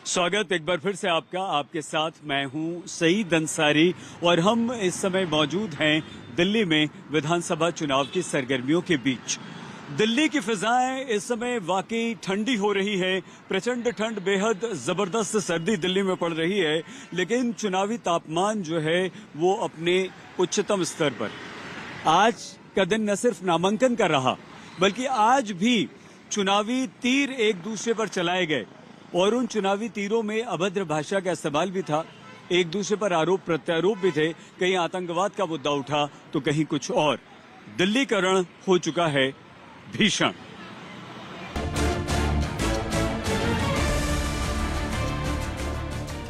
स्वागत एक बार फिर से आपका। आपके साथ मैं हूं सईद अंसारी और हम इस समय मौजूद हैं दिल्ली में विधानसभा चुनाव की सरगर्मियों के बीच। दिल्ली की फिजाएं इस समय वाकई ठंडी हो रही है। प्रचंड ठंड, बेहद जबरदस्त सर्दी दिल्ली में पड़ रही है, लेकिन चुनावी तापमान जो है वो अपने उच्चतम स्तर पर। आज का दिन न सिर्फ नामांकन का रहा, बल्कि आज भी चुनावी तीर एक दूसरे पर चलाए गए और उन चुनावी तीरों में अभद्र भाषा का इस्तेमाल भी था। एक दूसरे पर आरोप प्रत्यारोप भी थे। कहीं आतंकवाद का मुद्दा उठा तो कहीं कुछ और। दिल्लीकरण हो चुका है भीषण।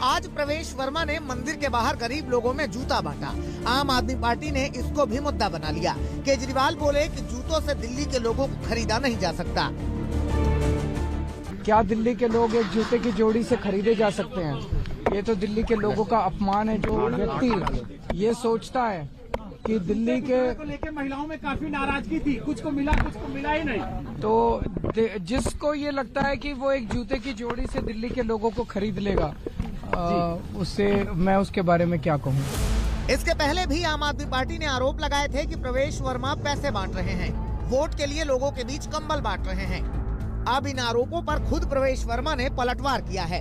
आज प्रवेश वर्मा ने मंदिर के बाहर गरीब लोगों में जूता बांटा। आम आदमी पार्टी ने इसको भी मुद्दा बना लिया। केजरीवाल बोले कि जूतों से दिल्ली के लोगों को खरीदा नहीं जा सकता। क्या दिल्ली के लोग एक जूते की जोड़ी से खरीदे जा सकते हैं? ये तो दिल्ली के लोगों का अपमान है। जो व्यक्ति ये सोचता है कि दिल्ली के लेके महिलाओं में काफी नाराजगी थी, कुछ को मिला ही नहीं, तो जिसको ये लगता है कि वो एक जूते की जोड़ी से दिल्ली के लोगों को खरीद लेगा, उससे मैं उसके बारे में क्या कहूँ। इसके पहले भी आम आदमी पार्टी ने आरोप लगाए थे कि प्रवेश वर्मा पैसे बांट रहे हैं, वोट के लिए लोगों के बीच कंबल बांट रहे हैं। अब इन आरोपों पर खुद प्रवेश वर्मा ने पलटवार किया है।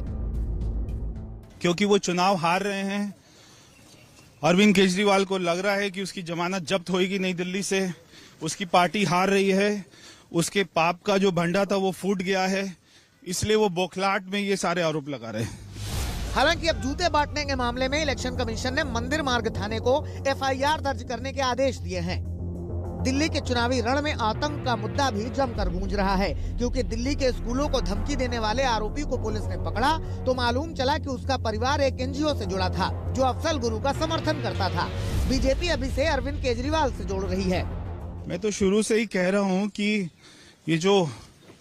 क्योंकि वो चुनाव हार रहे हैं। अरविंद केजरीवाल को लग रहा है कि उसकी जमानत जब्त होगी नहीं दिल्ली से, उसकी पार्टी हार रही है, उसके पाप का जो भंडा था वो फूट गया है, इसलिए वो बौखलाहट में ये सारे आरोप लगा रहे हैं। हालांकि अब जूते बांटने के मामले में इलेक्शन कमीशन ने मंदिर मार्ग थाने को FIR दर्ज करने के आदेश दिए हैं। दिल्ली के चुनावी रण में आतंक का मुद्दा भी जमकर गूंज रहा है, क्योंकि दिल्ली के स्कूलों को धमकी देने वाले आरोपी को पुलिस ने पकड़ा तो मालूम चला कि उसका परिवार एक NGO से जुड़ा था जो अफजल गुरु का समर्थन करता था। बीजेपी अभी से अरविंद केजरीवाल से जोड़ रही है। मैं तो शुरू से ही कह रहा हूँ कि ये जो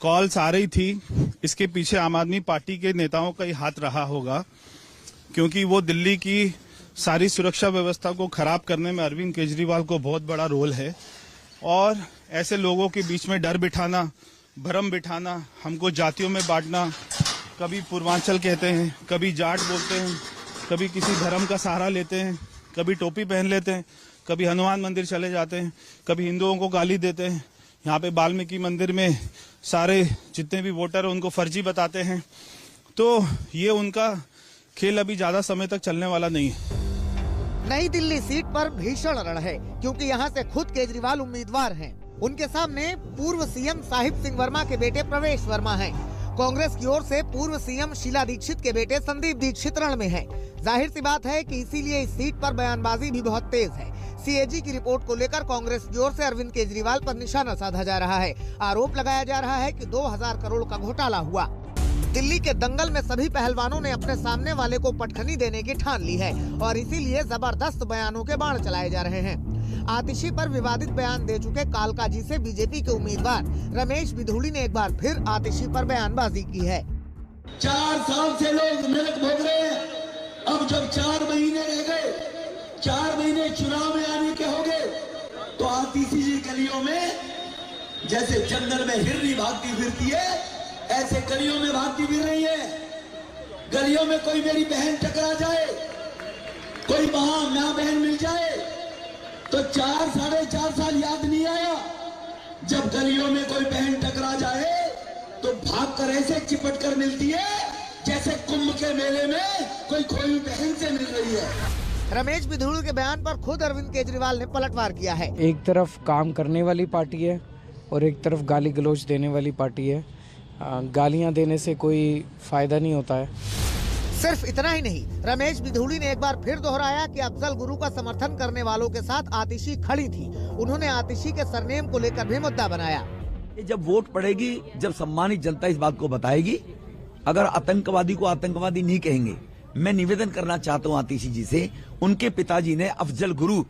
कॉल्स आ रही थी, इसके पीछे आम आदमी पार्टी के नेताओं का ही हाथ रहा होगा, क्योंकि वो दिल्ली की सारी सुरक्षा व्यवस्था को खराब करने में अरविंद केजरीवाल को बहुत बड़ा रोल है। और ऐसे लोगों के बीच में डर बिठाना, भ्रम बिठाना, हमको जातियों में बांटना, कभी पूर्वांचल कहते हैं, कभी जाट बोलते हैं, कभी किसी धर्म का सहारा लेते हैं, कभी टोपी पहन लेते हैं, कभी हनुमान मंदिर चले जाते हैं, कभी हिंदुओं को गाली देते हैं। यहाँ पे वाल्मीकि मंदिर में सारे जितने भी वोटर हैं उनको फर्जी बताते हैं। तो ये उनका खेल अभी ज्यादा समय तक चलने वाला नहीं है। नई दिल्ली सीट पर भीषण रण है, क्योंकि यहाँ से खुद केजरीवाल उम्मीदवार हैं। उनके सामने पूर्व CM साहिब सिंह वर्मा के बेटे प्रवेश वर्मा हैं। कांग्रेस की ओर से पूर्व CM शीला दीक्षित के बेटे संदीप दीक्षित रण में हैं। जाहिर सी बात है कि इसीलिए इस सीट पर बयानबाजी भी बहुत तेज है। CAG की रिपोर्ट को लेकर कांग्रेस की ओर से अरविंद केजरीवाल पर निशाना साधा जा रहा है। आरोप लगाया जा रहा है कि 2000 करोड़ का घोटाला हुआ। दिल्ली के दंगल में सभी पहलवानों ने अपने सामने वाले को पटखनी देने की ठान ली है और इसीलिए जबरदस्त बयानों के बाण चलाए जा रहे हैं। आतिशी पर विवादित बयान दे चुके कालकाजी से बीजेपी के उम्मीदवार रमेश बिधूड़ी ने एक बार फिर आतिशी पर बयानबाजी की है। 4 साल से लोग नरक भोग रहे हैं। अब जब 4 महीने रह गए, 4 महीने चुनाव में आने के हो गए, तो आतिशी जी गलियों में जैसे जंगल में हिरनी भागती फिरती है, ऐसे गलियों में भागती फिर रही है। गलियों में कोई मेरी बहन टकरा जाए, कोई माँ बहन मिल जाए, तो 4 साढ़े 4 साल याद नहीं आया। जब गलियों में कोई बहन टकरा जाए तो भागकर ऐसे चिपट कर मिलती है जैसे कुंभ के मेले में कोई खोई बहन से मिल रही है। रमेश बिधूड़ी के बयान पर खुद अरविंद केजरीवाल ने पलटवार किया है। एक तरफ काम करने वाली पार्टी है और एक तरफ गाली गलौज देने वाली पार्टी है। गालियां देने से कोई फायदा नहीं होता है। सिर्फ इतना ही नहीं, रमेश बिधूड़ी ने एक बार फिर दोहराया कि अफजल गुरु का समर्थन करने वालों के साथ आतिशी खड़ी थी। उन्होंने आतिशी के सरनेम को लेकर भी मुद्दा बनाया। जब वोट पड़ेगी, जब सम्मानित जनता इस बात को बताएगी, अगर आतंकवादी को आतंकवादी नहीं कहेंगे। मैं निवेदन करना चाहता हूँ आतिशी जी से, उनके पिताजी ने अफजल गुरु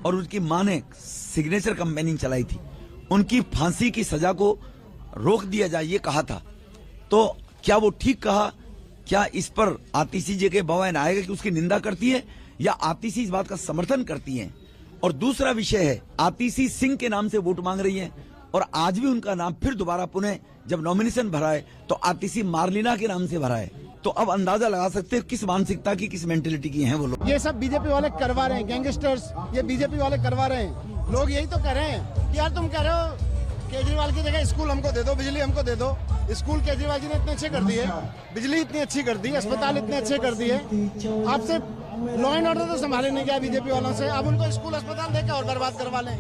और उनकी माँ ने सिग्नेचर कैंपेनिंग चलाई थी, उनकी फांसी की सजा को रोक दिया जाए ये कहा था। तो क्या वो ठीक कहा? क्या इस पर आतिशी जी के बयान आएगा कि उसकी निंदा करती है या आतिशी इस बात का समर्थन करती है? और दूसरा विषय है, आतिशी सिंह के नाम से वोट मांग रही है और आज भी उनका नाम फिर दोबारा पुनः जब नॉमिनेशन भरा है तो आतिशी मार्लिना के नाम से भरा है। तो अब अंदाजा लगा सकते हो किस मानसिकता की, किस मेंटेलिटी की हैं वो लोग। ये सब बीजेपी वाले करवा रहे हैं, गैंगस्टर्स ये बीजेपी वाले करवा रहे हैं। लोग यही तो कह रहे हैं कि यार तुम कह रहे हो केजरीवाल की जगह स्कूल हमको दे दो, बिजली हमको दे दो। स्कूल केजरीवाल जी ने इतने अच्छे कर दिए, बिजली इतनी अच्छी कर दी, अस्पताल इतने अच्छे कर दिए। आपसे लॉ एंड ऑर्डर तो संभाले नहीं गया बीजेपी वालों से, अब उनको स्कूल अस्पताल देकर और बर्बाद करवा लें।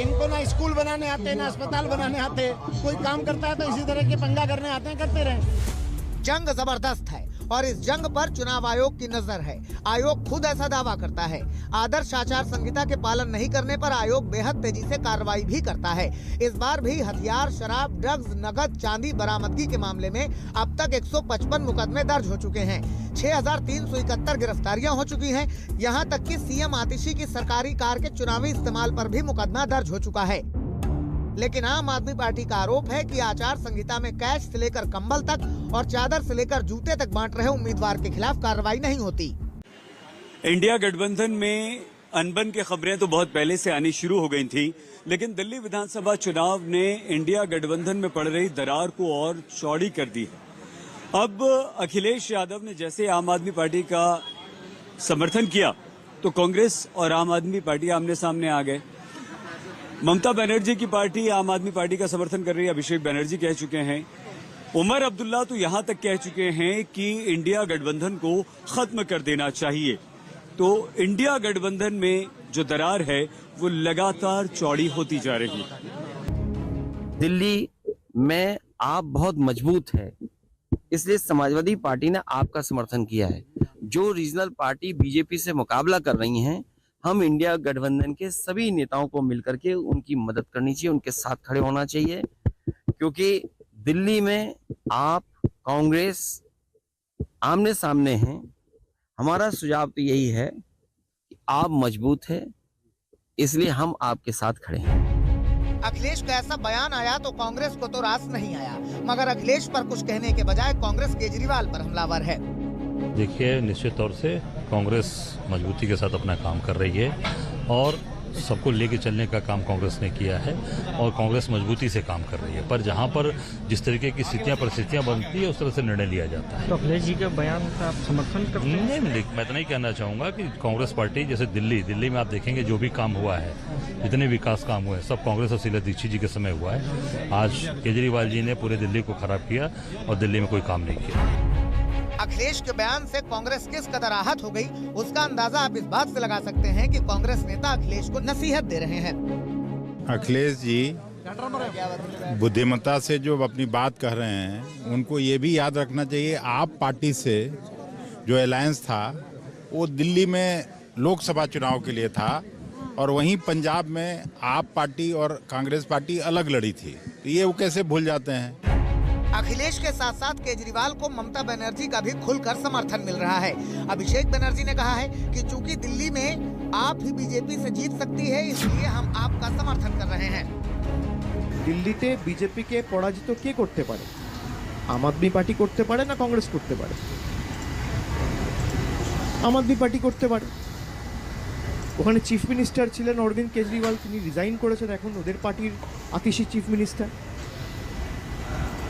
इनको ना स्कूल बनाने आते, ना अस्पताल बनाने आते, कोई काम करता है तो इसी तरह के पंगा करने आते हैं, करते रहे। जंग जबरदस्त है और इस जंग पर चुनाव आयोग की नजर है। आयोग खुद ऐसा दावा करता है। आदर्श आचार संहिता के पालन नहीं करने पर आयोग बेहद तेजी से कार्रवाई भी करता है। इस बार भी हथियार, शराब, ड्रग्स, नगद, चांदी बरामदगी के मामले में अब तक 155 मुकदमे दर्ज हो चुके हैं। 6,371 गिरफ्तारियां हो चुकी हैं। यहां तक कि सीएम आतिशी की सरकारी कार के चुनावी इस्तेमाल पर भी मुकदमा दर्ज हो चुका है। लेकिन आम आदमी पार्टी का आरोप है कि आचार संहिता में कैश से लेकर कंबल तक और चादर से लेकर जूते तक बांट रहे उम्मीदवार के खिलाफ कार्रवाई नहीं होती। इंडिया गठबंधन में अनबन की खबरें तो बहुत पहले से आनी शुरू हो गई थी, लेकिन दिल्ली विधानसभा चुनाव ने इंडिया गठबंधन में पड़ रही दरार को और चौड़ी कर दी है। अब अखिलेश यादव ने जैसे आम आदमी पार्टी का समर्थन किया तो कांग्रेस और आम आदमी पार्टी आमने सामने आ गए। ममता बनर्जी की पार्टी आम आदमी पार्टी का समर्थन कर रही है। अभिषेक बनर्जी कह चुके हैं, उमर अब्दुल्ला तो यहां तक कह चुके हैं कि इंडिया गठबंधन को खत्म कर देना चाहिए। तो इंडिया गठबंधन में जो दरार है वो लगातार चौड़ी होती जा रही है। दिल्ली में आप बहुत मजबूत है, इसलिए समाजवादी पार्टी ने आपका समर्थन किया है। जो रीजनल पार्टी बीजेपी से मुकाबला कर रही हैं, हम इंडिया गठबंधन के सभी नेताओं को मिलकर के उनकी मदद करनी चाहिए, उनके साथ खड़े होना चाहिए, क्योंकि दिल्ली में आप कांग्रेस आमने सामने हैं। हमारा सुझाव तो यही है कि आप मजबूत हैं, इसलिए हम आपके साथ खड़े हैं। अखिलेश का ऐसा बयान आया तो कांग्रेस को तो रास नहीं आया, मगर अखिलेश पर कुछ कहने के बजाय कांग्रेस केजरीवाल पर हमलावर है। देखिए, निश्चित तौर से कांग्रेस मजबूती के साथ अपना काम कर रही है और सबको लेके चलने का काम कांग्रेस ने किया है और कांग्रेस मजबूती से काम कर रही है। पर जहां पर जिस तरीके की परिस्थितियां बनती है उस तरह से निर्णय लिया जाता है। तो अखिलेश जी के बयान का आप समर्थन करते हैं? नहीं, मैं तो नहीं कहना चाहूंगा कि कांग्रेस पार्टी जैसे दिल्ली में आप देखेंगे जो भी काम हुआ है, जितने विकास काम हुए सब कांग्रेस और शीला दीक्षित जी के समय हुआ है। आज केजरीवाल जी ने पूरे दिल्ली को खराब किया और दिल्ली में कोई काम नहीं किया। अखिलेश के बयान से कांग्रेस किस कदर आहत हो गई, उसका अंदाजा आप इस बात से लगा सकते हैं कि कांग्रेस नेता अखिलेश को नसीहत दे रहे हैं। अखिलेश जी बुद्धिमत्ता से जो अपनी बात कह रहे हैं, उनको ये भी याद रखना चाहिए आप पार्टी से जो अलायंस था वो दिल्ली में लोकसभा चुनाव के लिए था और वहीं पंजाब में आप पार्टी और कांग्रेस पार्टी अलग लड़ी थी, तो ये वो कैसे भूल जाते हैं। अखिलेश के साथ साथ केजरीवाल को ममता बनर्जी का भी खुलकर समर्थन मिल रहा है। अभिषेक बनर्जी ने कहा है कि चूंकि दिल्ली में आप ही बीजेपी से जीत सकती है, इसलिए हम आपका समर्थन कर रहे हैं। দিল্লিতে বিজেপিকে পরাজিত কে করতে পারে? আম আদমি পার্টি করতে পারে না কংগ্রেস করতে পারে? আম আদমি পার্টি করতে পারে। ওখানে চিফ মিনিস্টার ছিলেন অরবিন্দ কেজরিওয়াল, তিনি রিজাইন করেছেন, এখন ওদের পার্টির আতিশি চিফ মিনিস্টার।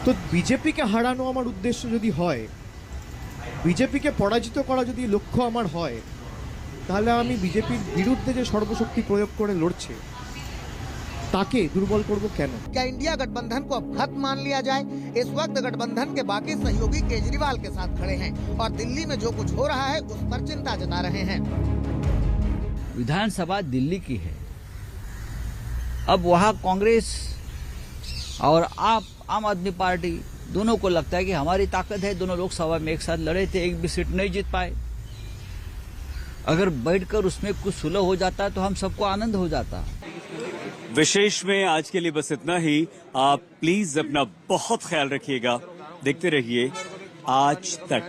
তো বিজেপিকে হারানো আমার উদ্দেশ্য যদি হয়, বিজেপিকে পরাজিত করা যদি লক্ষ্য আমার হয়, তাহলে আমি বিজেপির বিরুদ্ধে যে সর্বশক্তি প্রয়োগ করে লড়ছে ताके दुर्बल करबो केन? क्या इंडिया गठबंधन को अब खत्म मान लिया जाए? इस वक्त गठबंधन के बाकी सहयोगी केजरीवाल के साथ खड़े हैं और दिल्ली में जो कुछ हो रहा है उस पर चिंता जता रहे हैं। विधानसभा दिल्ली की है, अब वहाँ कांग्रेस और आम आदमी पार्टी दोनों को लगता है कि हमारी ताकत है, दोनों लोकसभा में एक साथ लड़े थे, एक भी सीट नहीं जीत पाए। अगर बैठकर उसमें कुछ सुलह हो जाता तो हम सबको आनंद हो जाता। विशेष में आज के लिए बस इतना ही। आप प्लीज अपना बहुत ख्याल रखिएगा। देखते रहिए आज तक।